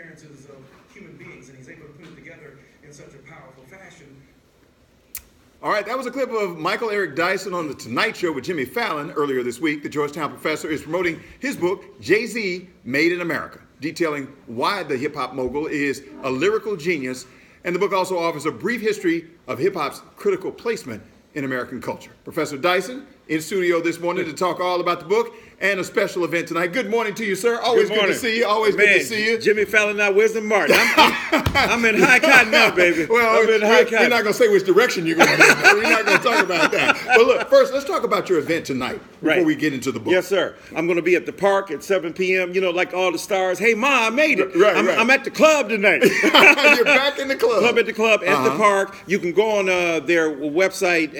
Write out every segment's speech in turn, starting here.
experiences of human beings, and he's able to put it together in such a powerful fashion. All right, that was a clip of Michael Eric Dyson on The Tonight Show with Jimmy Fallon earlier this week. The Georgetown professor is promoting his book, Jay-Z, Made in America, detailing why the hip-hop mogul is a lyrical genius. And the book also offers a brief history of hip-hop's critical placement in American culture. Professor Dyson in studio this morning to talk all about the book and a special event tonight. Good morning to you, sir. Always good to see you. Always good to see you. Jimmy Fallon, now Wisdom Martin. I'm in high cotton now, baby. Well, I'm in high cotton. We're not going to say which direction you're going in. We're not going to talk about that. But look, first, let's talk about your event tonight before we get into the book. Yes, sir. I'm going to be at the park at 7 p.m. You know, like all the stars. Hey, Ma, I made it. I'm at the club tonight. You're back in the club. At the park. You can go on their website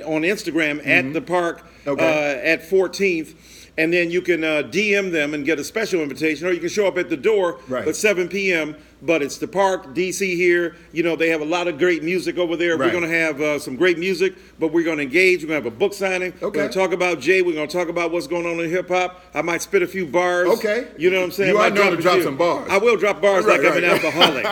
on Instagram at the park at 14th. And then you can DM them and get a special invitation, or you can show up at the door at 7 p.m., but it's the park, D.C. here. You know, they have a lot of great music over there. We're going to have some great music, but we're going to engage. We're going to have a book signing. We're going to talk about Jay. We're going to talk about what's going on in hip-hop. I might spit a few bars. Okay. You know what I'm saying? You are known to drop some bars. I will drop bars like I'm an alcoholic.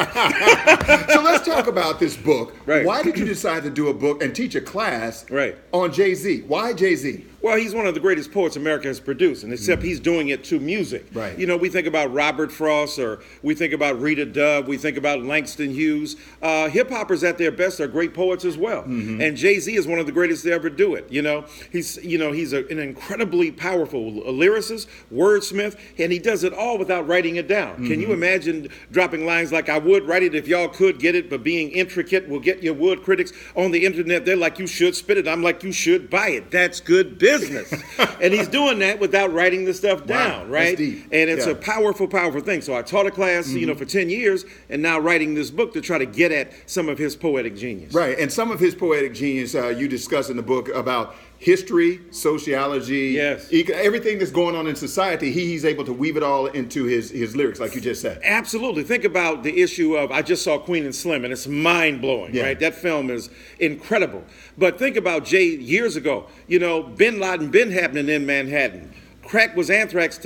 So let's talk about this book. Why did you decide to do a book and teach a class on Jay-Z? Why Jay-Z? Well, he's one of the greatest poets America has produced, and except he's doing it to music. You know, we think about Robert Frost, or we think about Rita Dove, we think about Langston Hughes. Hip-hoppers at their best are great poets as well. And Jay-Z is one of the greatest to ever do it. You know, he's an incredibly powerful lyricist, wordsmith, and he does it all without writing it down. Can you imagine dropping lines like, I would write it if y'all could get it, but being intricate will get your wood critics on the internet. They're like, you should spit it. I'm like, you should buy it. That's good business. And he's doing that without writing the stuff down, right? That's deep. And it's a powerful, powerful thing. So I taught a class, you know, for 10 years, and now writing this book to try to get at some of his poetic genius. Right, and some of his poetic genius you discuss in the book about history, sociology, everything that's going on in society. He's able to weave it all into his lyrics, like you just said. Absolutely. Think about the issue of, I just saw Queen and Slim, and it's mind-blowing, right? That film is incredible. But think about Jay years ago. You know, Bin Laden been happening in Manhattan. Crack was anthrax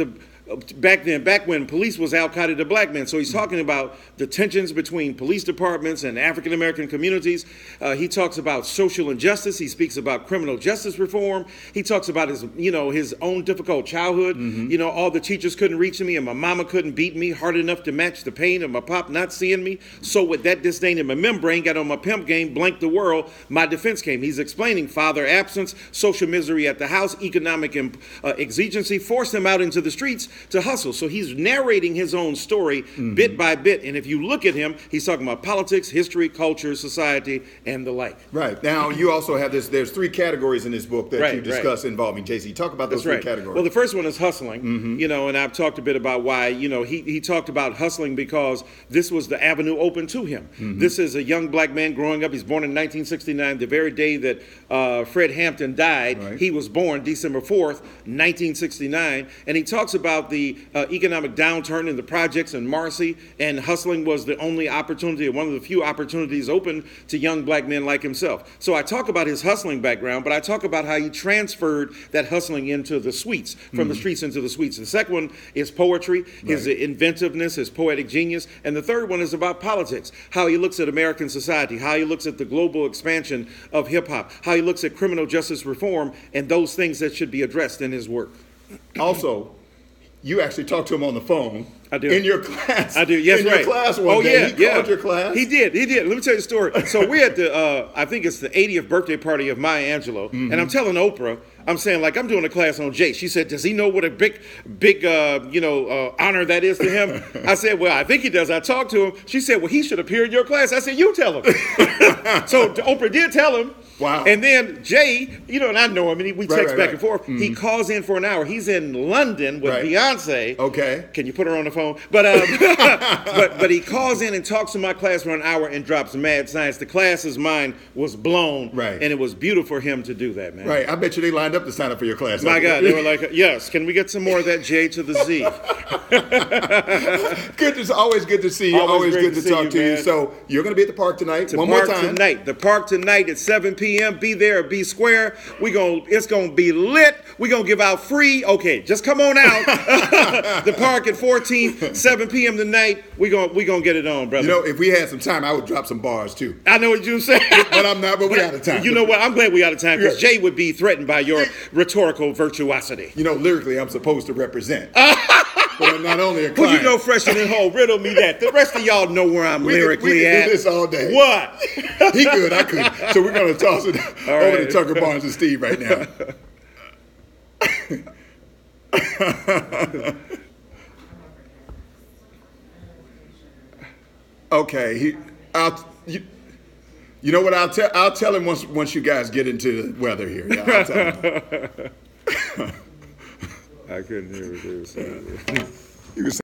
back when police was Al-Qaeda to black men. So he's talking about the tensions between police departments and African-American communities. He talks about social injustice. He speaks about criminal justice reform. He talks about his own difficult childhood. You know, all the teachers couldn't reach me, and my mama couldn't beat me hard enough to match the pain of my pop not seeing me. So with that disdain in my membrane, got on my pimp game, blanked the world, my defense came. He's explaining father absence, social misery at the house, economic exigency, forced him out into the streets to hustle. So he's narrating his own story bit by bit. And if you look at him, he's talking about politics, history, culture, society, and the like. Right. Now, you also have there's 3 categories in this book that you discuss involving Jay-Z. Talk about those 3 categories. Well, the first one is hustling, you know, and I've talked a bit about why, you know, he talked about hustling because this was the avenue open to him. This is a young black man growing up. He's born in 1969, the very day that Fred Hampton died. He was born December 4th, 1969, and he talks about the economic downturn in the projects in Marcy, and hustling was the only opportunity, or one of the few opportunities open to young black men like himself. So I talk about his hustling background, but I talk about how he transferred that hustling into the suites, from the streets into the suites. The second one is poetry, his inventiveness, his poetic genius, and the third one is about politics, how he looks at American society, how he looks at the global expansion of hip-hop, how he looks at criminal justice reform, and those things that should be addressed in his work. Also, you actually talked to him on the phone. I do. In your class. I do, yes, in your class one day. He called your class? He did. Let me tell you a story. So we're at the, I think it's the 80th birthday party of Maya Angelou, and I'm telling Oprah, I'm saying, like, I'm doing a class on Jay. She said, does he know what a big honor that is to him? I said, well, I think he does. I talked to him. She said, well, he should appear in your class. I said, you tell him. So Oprah did tell him. Wow. And then Jay, you know, and I know him, and we text back and forth. He calls in for an hour. He's in London with Beyonce. Okay. Can you put her on the phone? But but he calls in and talks to my class for an hour and drops mad science. The class's mind was blown. And it was beautiful for him to do that, man. I bet you they lined up to sign up for your class. My God, they were like, yes, can we get some more of that J to the Z? Always good to see you. Always good to talk to you. So you're going to be at the park tonight. One more time. The park tonight at 7 p.m. p.m. Be there, be square. It's gonna be lit. We're gonna give out free. Okay, just come on out. The park at 14th, 7 p.m. tonight. We're gonna get it on, brother. You know, if we had some time, I would drop some bars too. I know what you said. But I'm not, but we out of time. You know what? I'm glad we out of time because Jay would be threatened by your rhetorical virtuosity. You know, lyrically, I'm supposed to represent. But I'm not only a client. Well, you know, Fresh and Whole, riddle me that. The rest of y'all know where I'm lyrically we at. do this all day. What? He could, I could. So we're going to toss it over to Tucker Barnes and Steve right now. Okay, you know what? I'll tell him once you guys get into the weather here. Yeah, I'll tell him. I couldn't hear what they were saying. He was